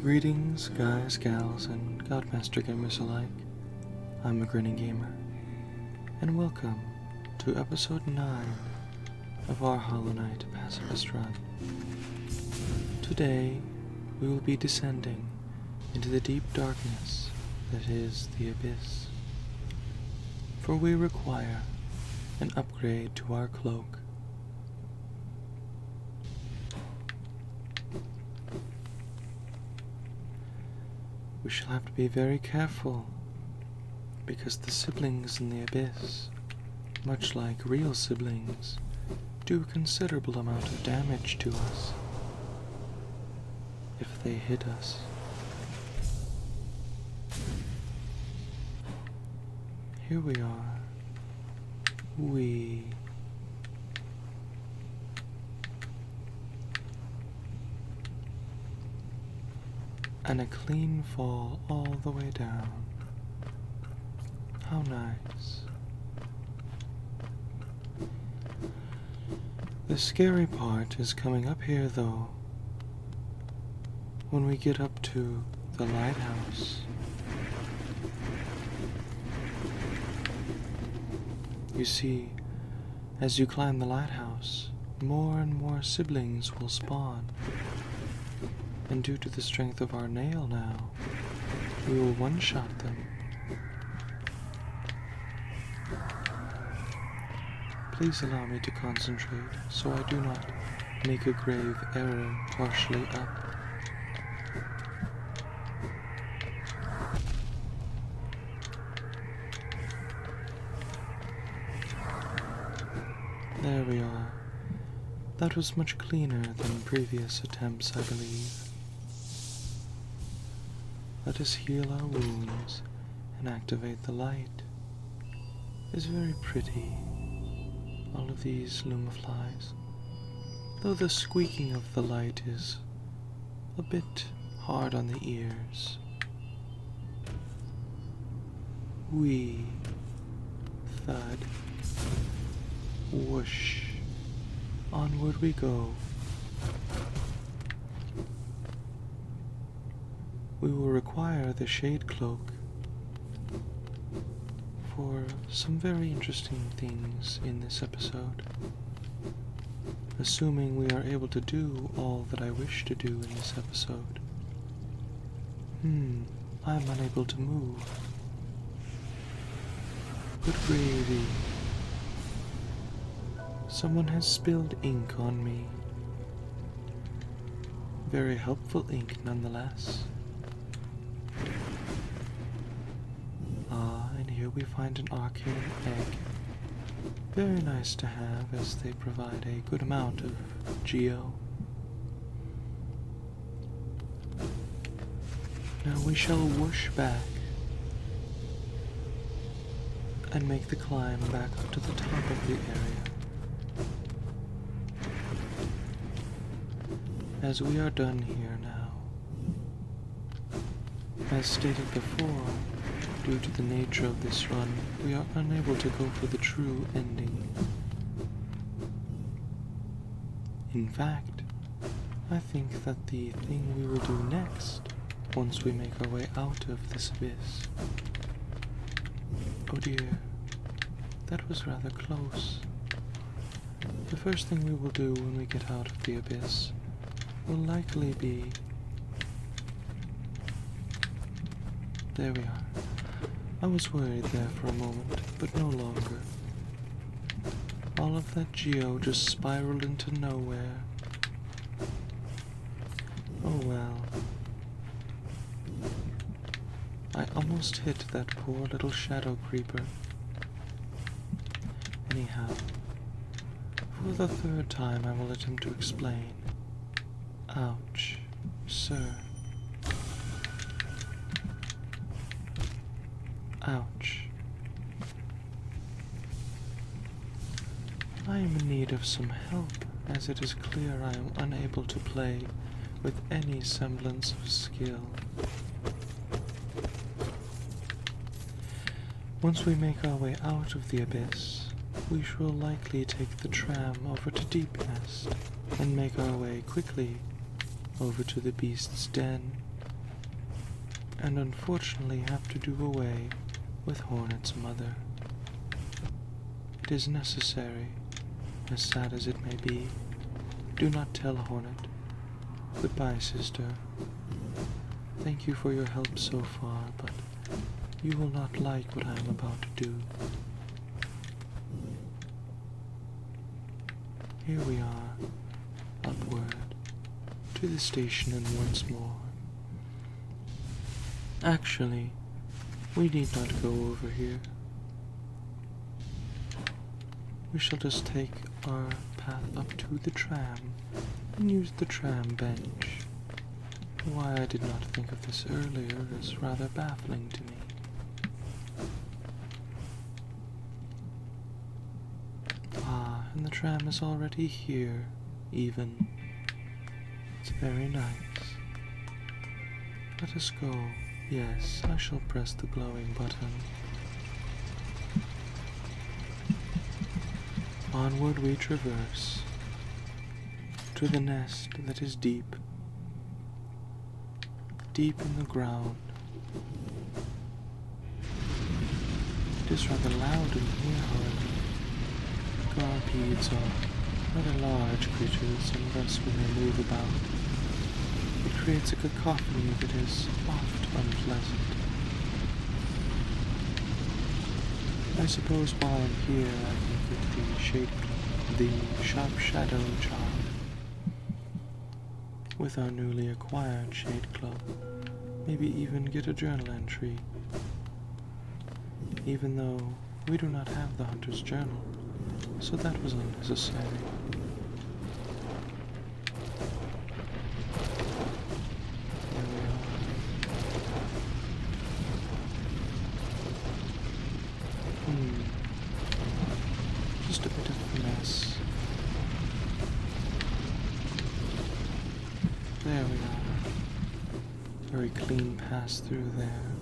Greetings, guys, gals, and Godmaster gamers alike. I'm a grinning gamer, and welcome to episode 9 of our Hallownest Pacifist run. Today, we will be descending into the deep darkness that is the Abyss, for we require an upgrade to our cloak. We shall have to be very careful, because the siblings in the Abyss, much like real siblings, do a considerable amount of damage to us if they hit us. Here we are. And a clean fall all the way down. How nice. The scary part is coming up here, though. When we get up to the lighthouse. You see, as you climb the lighthouse, more and more siblings will spawn. And due to the strength of our nail now, we will one-shot them. Please allow me to concentrate so I do not make a grave error partially up. There we are. That was much cleaner than previous attempts, I believe. Let us heal our wounds and activate the light. It's very pretty, all of these lumaflies, though the squeaking of the light is a bit hard on the ears. Whee, thud, whoosh, onward we go. We will require the shade cloak for some very interesting things in this episode, assuming we are able to do all that I wish to do in this episode. I'm unable to move. Good gravy. Someone has spilled ink on me. Very helpful ink nonetheless. And here we find an arcane egg. Very nice to have, as they provide a good amount of geo. Now we shall whoosh back and make the climb back up to the top of the area. As we are done here now. As stated before, due to the nature of this run, we are unable to go for the true ending. In fact, I think that the thing we will do next, once we make our way out of this abyss... Oh dear, that was rather close. The first thing we will do when we get out of the abyss will likely be... There we are. I was worried there for a moment, but no longer. All of that geo just spiraled into nowhere. Oh well. I almost hit that poor little shadow creeper. Anyhow, for the third time I will attempt to explain. Ouch, sir. Ouch. I am in need of some help, as it is clear I am unable to play with any semblance of skill. Once we make our way out of the abyss, we shall likely take the tram over to Deepnest and make our way quickly over to the beast's den and unfortunately have to do away with Hornet's mother. It is necessary, as sad as it may be. Do not tell Hornet. Goodbye, sister. Thank you for your help so far, but you will not like what I am about to do. Here we are, upward, to the station and once more. Actually, we need not go over here. We shall just take our path up to the tram and use the tram bench. Why I did not think of this earlier is rather baffling to me. Ah, and the tram is already here, even. It's very nice. Let us go. Yes, I shall press the glowing button. Onward we traverse, to the nest that is deep, deep in the ground. It is rather loud in here, however. Garpedes are rather large creatures, and thus when they move about, it creates a cacophony that is oft unpleasant. I suppose while I'm here I can get the sharp shadow charm with our newly acquired Shade Club. Maybe even get a journal entry, even though we do not have the Hunter's Journal, so that was unnecessary. There we are. Just a bit of finesse. There we are. Very clean pass through there.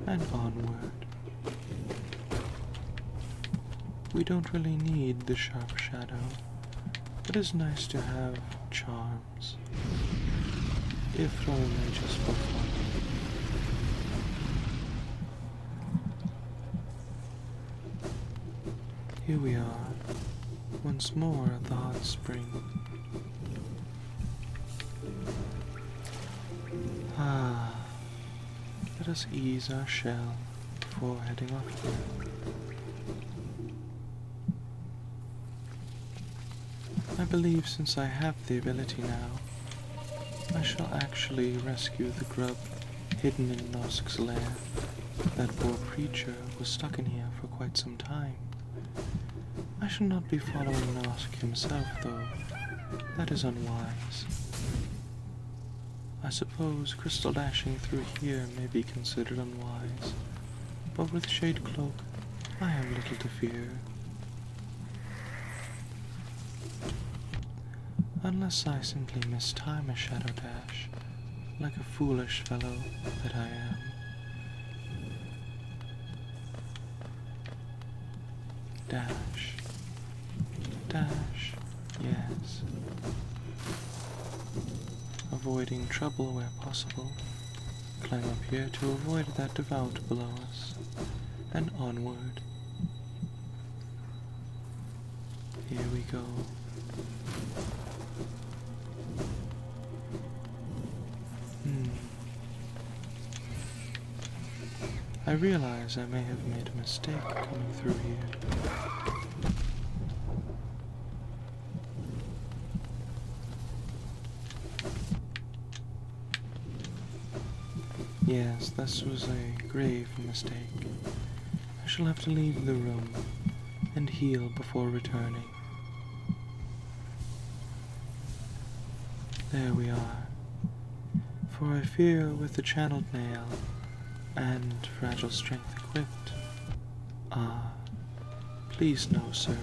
And onward. We don't really need the sharp shadow, but it's nice to have charms, if only just for fun. Here we are, once more at the hot spring. Ah, let us ease our shell before heading off again. I believe since I have the ability now, I shall actually rescue the grub hidden in Nosk's lair. That poor creature was stuck in here for quite some time. I shall not be following Nosk himself, though. That is unwise. I suppose crystal dashing through here may be considered unwise, but with Shade Cloak, I have little to fear. Unless I simply mistime a shadow dash, like a foolish fellow that I am. Dash. Dash. Yes. Avoiding trouble where possible. Climb up here to avoid that devout below us. And onward. Here we go. I realize I may have made a mistake coming through here. Yes, this was a grave mistake. I shall have to leave the room and heal before returning. There we are. For I fear with the channeled nail and fragile strength equipped. Ah, please no, sir.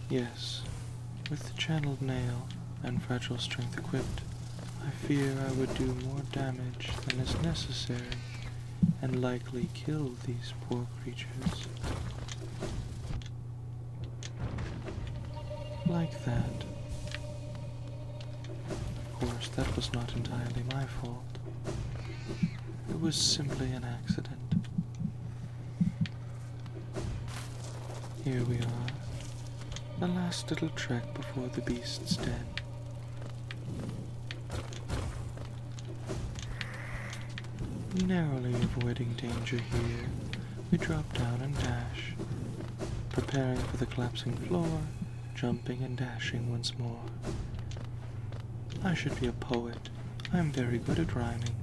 Yes, with the channeled nail and fragile strength equipped, I fear I would do more damage than is necessary and likely kill these poor creatures. Like that. Of course, course, that was not entirely my fault. It was simply an accident. Here we are, the last little trek before the beast's den. Narrowly avoiding danger here, we drop down and dash, preparing for the collapsing floor, jumping and dashing once more. I should be a poet. I'm very good at rhyming.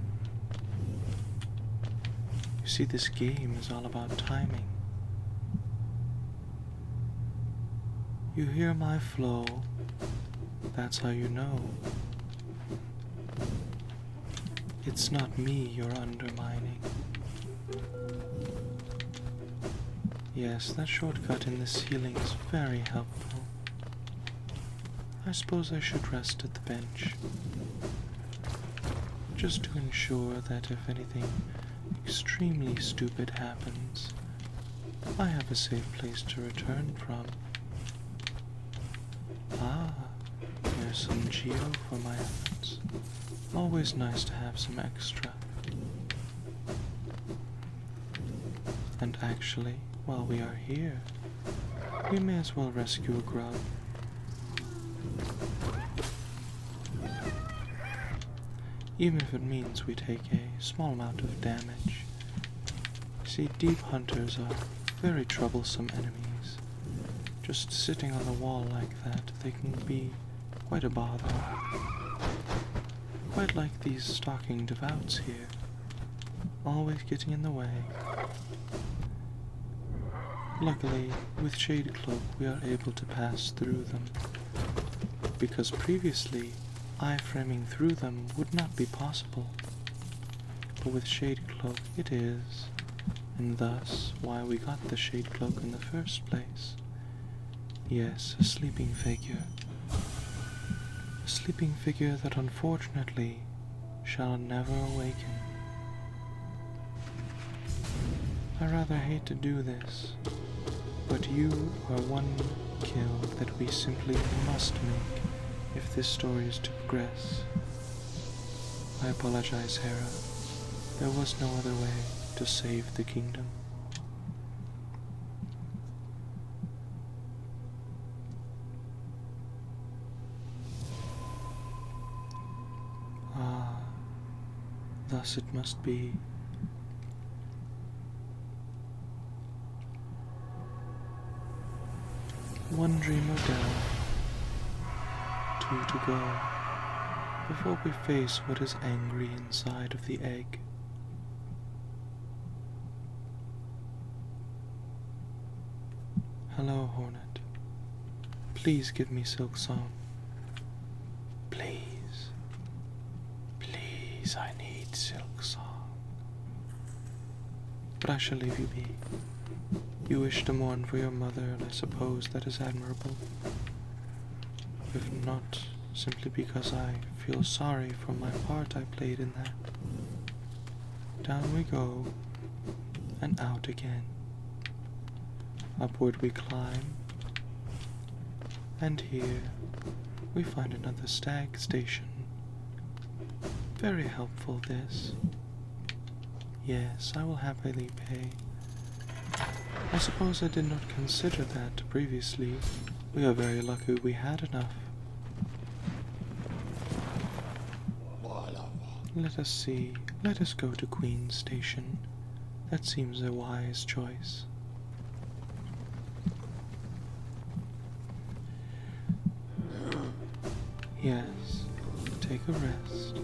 You see, this game is all about timing. You hear my flow, that's how you know. It's not me you're undermining. Yes, that shortcut in the ceiling is very helpful. I suppose I should rest at the bench, just to ensure that if anything extremely stupid happens, I have a safe place to return from. Ah, here's some geo for my efforts. Always nice to have some extra. And actually, while we are here, we may as well rescue a grub. Even if it means we take a small amount of damage. See, deep hunters are very troublesome enemies. Just sitting on the wall like that, they can be quite a bother. Quite like these stalking devouts here, always getting in the way. Luckily, with Shade Cloak we are able to pass through them, because previously, iframing through them would not be possible. But with Shade Cloak it is, and thus why we got the Shade Cloak in the first place. Yes, a sleeping figure. A sleeping figure that unfortunately shall never awaken. I rather hate to do this, but you are one kill that we simply must make if this story is to progress. I apologize, Hera. There was no other way to save the kingdom. Ah, thus it must be. One dreamer down, two to go, before we face what is angry inside of the egg. Hello, Hornet. Please give me Silk Song. Please. Please, I need Silk Song. But I shall leave you be. You wish to mourn for your mother, and I suppose that is admirable. If not, simply because I feel sorry for my part I played in that. Down we go, and out again. Upward we climb, and here we find another stag station. Very helpful, this. Yes, I will happily pay. I suppose I did not consider that previously. We are very lucky we had enough. Let us see. Let us go to Queen's Station. That seems a wise choice. Yes, take a rest.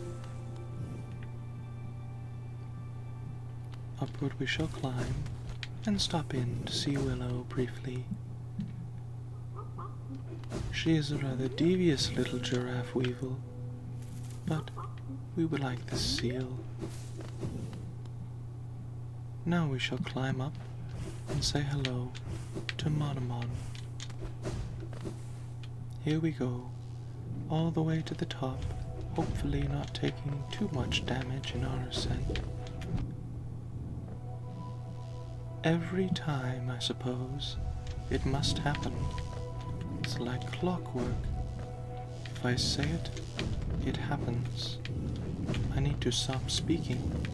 Upward we shall climb, and stop in to see Willow briefly. She is a rather devious little giraffe weevil, but we would like this seal. Now we shall climb up and say hello to Monomon. Here we go, all the way to the top, hopefully not taking too much damage in our ascent. Every time, I suppose, it must happen. It's like clockwork. If I say it, it happens. I need to stop speaking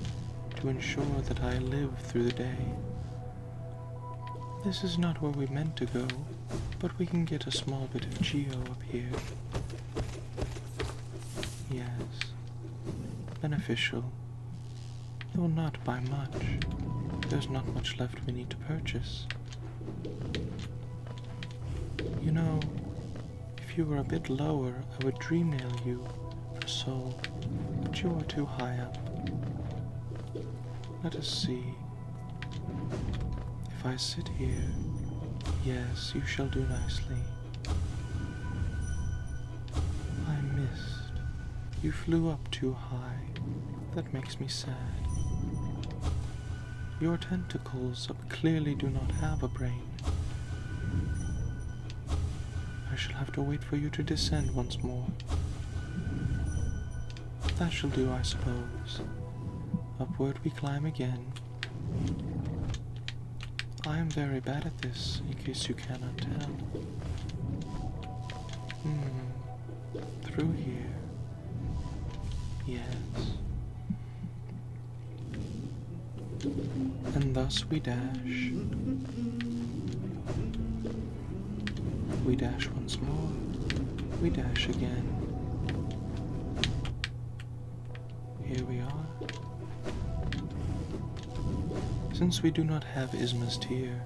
to ensure that I live through the day. This is not where we meant to go, but we can get a small bit of geo up here. Yes, beneficial, though not by much. There's not much left we need to purchase. You know, if you were a bit lower, I would dream nail you for soul, but you are too high up. Let us see. If I sit here, yes, you shall do nicely. I missed. You flew up too high. That makes me sad. Your tentacles clearly do not have a brain. I shall have to wait for you to descend once more. That shall do, I suppose. Upward we climb again. I am very bad at this, in case you cannot tell. Through here. Yes. And thus we dash. We dash once more. We dash again. Here we are. Since we do not have Ismast here,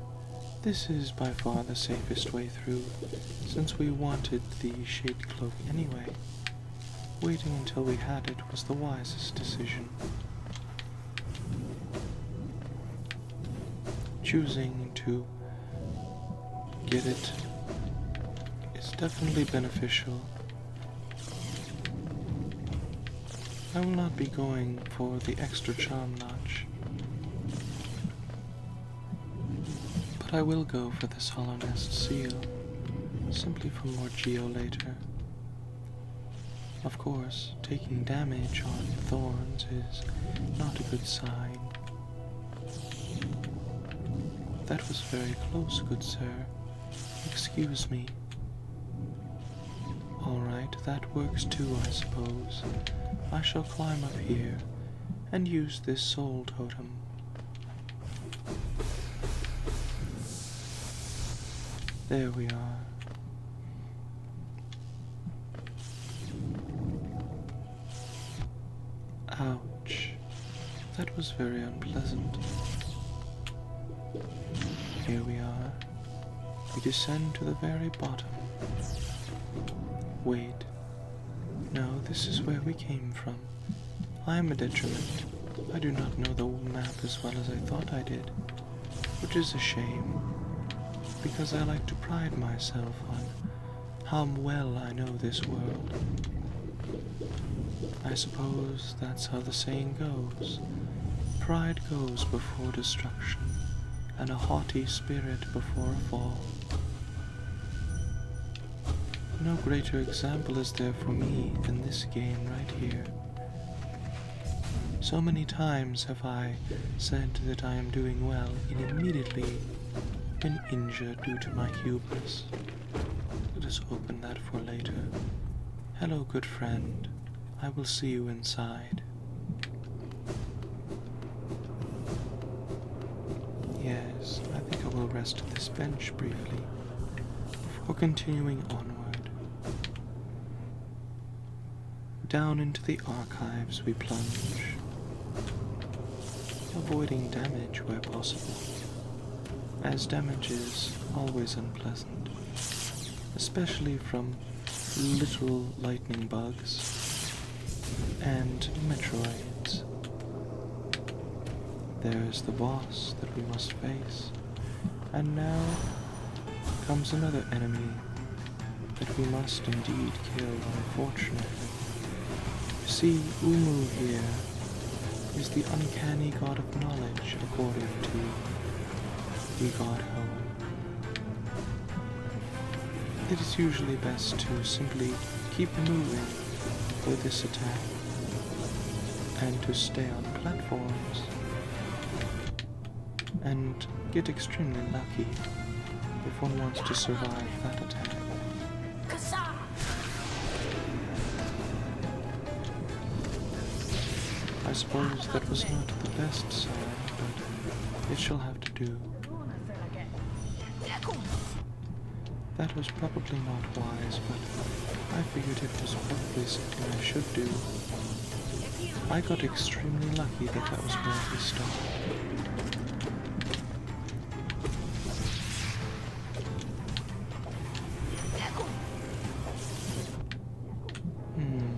this is by far the safest way through, since we wanted the shade cloak anyway. Waiting until we had it was the wisest decision. Choosing to get it is definitely beneficial. I will not be going for the extra charm notch, but I will go for this Hallownest seal, simply for more geo later. Of course, taking damage on thorns is not a good sign. That was very close, good sir. Excuse me. Alright, that works too, I suppose. I shall climb up here and use this soul totem. There we are. Ouch. That was very unpleasant. Here we are. We descend to the very bottom. Wait. No, this is where we came from. I am a detriment. I do not know the map as well as I thought I did, which is a shame, because I like to pride myself on how well I know this world. I suppose that's how the saying goes. Pride goes before destruction, and a haughty spirit before a fall. No greater example is there for me than this game right here. So many times have I said that I am doing well and immediately been injured due to my hubris. Let us open that for later. Hello, good friend. I will see you inside. Yes, I think I will rest at this bench briefly before continuing onward. Down into the archives we plunge, avoiding damage where possible, as damage is always unpleasant, especially from little lightning bugs and Metroids. There's the boss that we must face, and now comes another enemy that we must indeed kill, unfortunately. You see, Umu here is the uncanny god of knowledge, according to the god Ho. It is usually best to simply keep moving with this attack, and to stay on platforms, and get extremely lucky if one wants to survive that attack. I suppose that was not the best sign, but it shall have to do. That was probably not wise, but I figured it was probably something I should do. I got extremely lucky that that was where we stopped.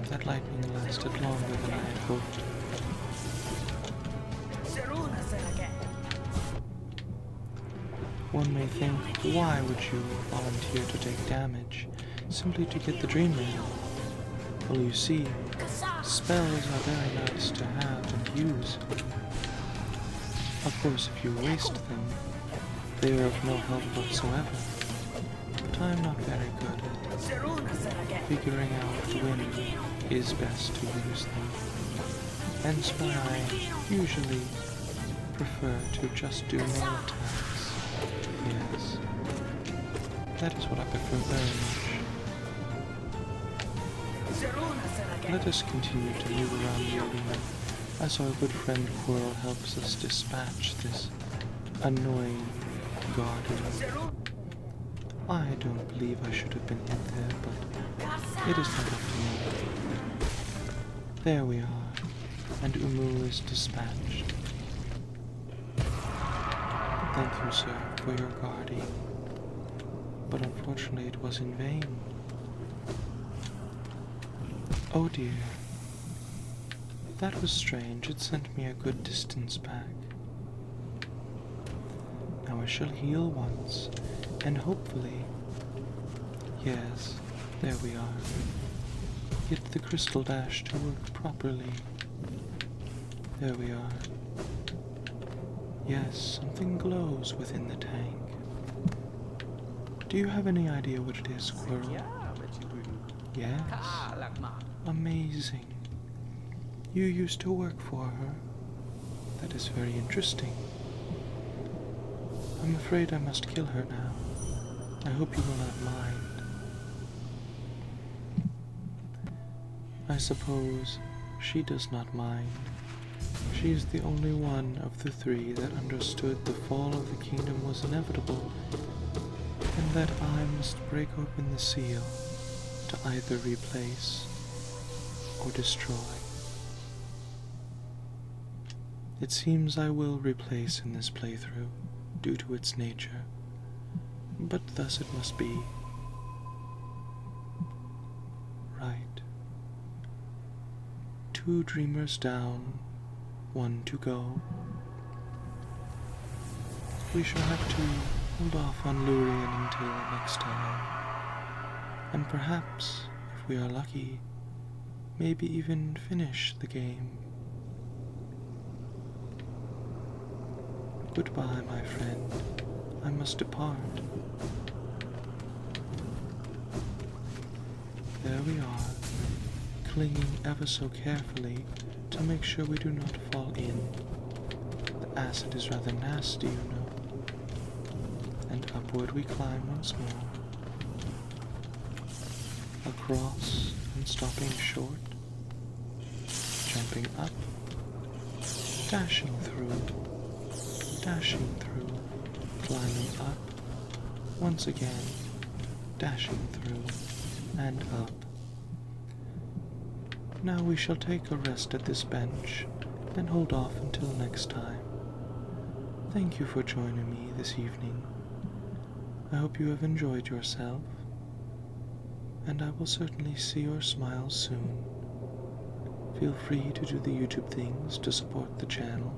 That lightning lasted longer than I had hoped. One may think, why would you volunteer to take damage simply to get the dream ring? Well, you see, spells are very nice to have and use. Of course, if you waste them, they are of no help whatsoever. But I'm not very good at figuring out when is best to use them. Hence why I usually prefer to just do no attacks. Yes, that is what I prefer very much. Let us continue to move around the arena as our good friend Quirrell helps us dispatch this annoying guardian. I don't believe I should have been hit there, but it is not up to me. There we are, and Umu is dispatched. Thank you, sir, for your guarding, but unfortunately it was in vain. Oh dear. That was strange. It sent me a good distance back. Now I shall heal once, and hopefully... Yes, there we are. Get the crystal dash to work properly. There we are. Yes, something glows within the tank. Do you have any idea what it is, Quirrell? Yes. Amazing. You used to work for her. That is very interesting. I'm afraid I must kill her now. I hope you will not mind. I suppose she does not mind. She is the only one of the three that understood the fall of the kingdom was inevitable, and that I must break open the seal to either replace or destroy. It seems I will replace in this playthrough, due to its nature, but thus it must be. Right. 2 dreamers down, 1 to go. We shall have to hold off on Lurian until next time, and perhaps, if we are lucky, maybe even finish the game. Goodbye, my friend. I must depart. There we are, clinging ever so carefully to make sure we do not fall in. The acid is rather nasty, you know. And upward we climb once more. Across and stopping short. Jumping up. Dashing through. Dashing through. Climbing up. Once again. Dashing through. And up. Now we shall take a rest at this bench, and hold off until next time. Thank you for joining me this evening. I hope you have enjoyed yourself, and I will certainly see your smiles soon. Feel free to do the YouTube things to support the channel,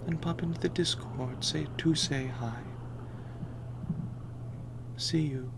and pop into the Discord to say hi. See you.